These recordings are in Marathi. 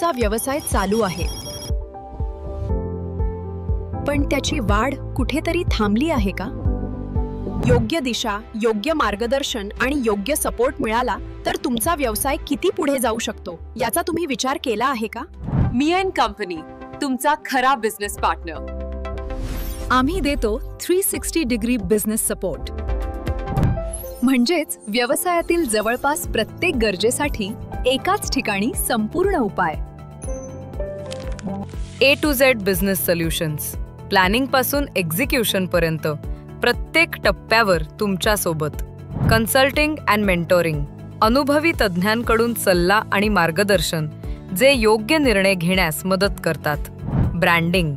तुमचा व्यवसाय चालू आहे, पण त्याची वाढ कुठेतरी थांबली आहे का? योग्य दिशा, योग्य मार्गदर्शन आणि योग्य सपोर्ट मिळाला तर तुमचा व्यवसाय किती पुढे जाऊ शकतो याचा तुम्ही विचार केला आहे का? मिया & कंपनी, तुमचा खरा बिझनेस पार्टनर. आम्ही देतो 360 डिग्री बिझनेस सपोर्ट, म्हणजेच व्यवसायातील जवळपास प्रत्येक गरजेसाठी एकाच ठिकाणी संपूर्ण उपाय. A to Z business solutions, planning पासून एक्झिक्युशन पर्यंत प्रत्येक टप्प्यावर तुमच्या सोबत. कन्सल्टिंग अँड मेंटोरिंग, अनुभवी तज्ञांकडून सल्ला आणि मार्गदर्शन जे योग्य निर्णय घेण्यास मदत करतात. ब्रँडिंग,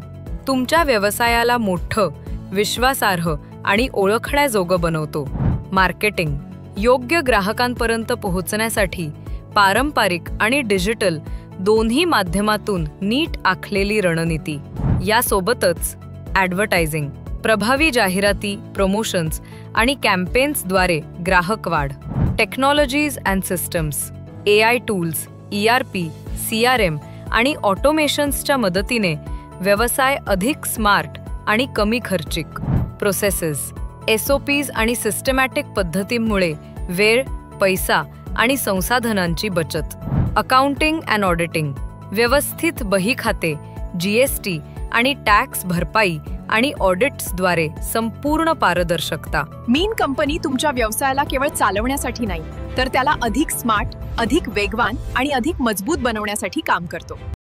तुमच्या व्यवसायाला मोठं, विश्वासार्ह आणि ओळखण्याजोगं बनवतो. मार्केटिंग, योग्य ग्राहकांपर्यंत पोहोचण्यासाठी पारंपरिक आणि डिजिटल दोन्ही माध्यमातून नीट आखलेली रणनीती. यासोबतच ॲडव्हर्टायझिंग, प्रभावी जाहिराती, प्रमोशन्स आणि कॅम्पेन्सद्वारे ग्राहक वाढ. Technologies and systems, AI tools, ERP, CRM आणि ऑटोमेशन्सच्या मदतीने व्यवसाय अधिक स्मार्ट आणि कमी खर्चिक. प्रोसेसेस, SOPs आणि सिस्टमॅटिक पद्धतींमुळे वेळ, पैसा आणि संसाधनांची बचत. अकाउंटिंग अँड ऑडिटिंग, व्यवस्थित बही खाते, GST आणि टॅक्स भरपाई आणि ऑडिट्सद्वारे संपूर्ण पारदर्शकता. मीन कंपनी तुमच्या व्यवसायाला केवळ चालवण्यासाठी नाही, तर त्याला अधिक स्मार्ट, अधिक वेगवान आणि अधिक मजबूत बनवण्यासाठी काम करतो.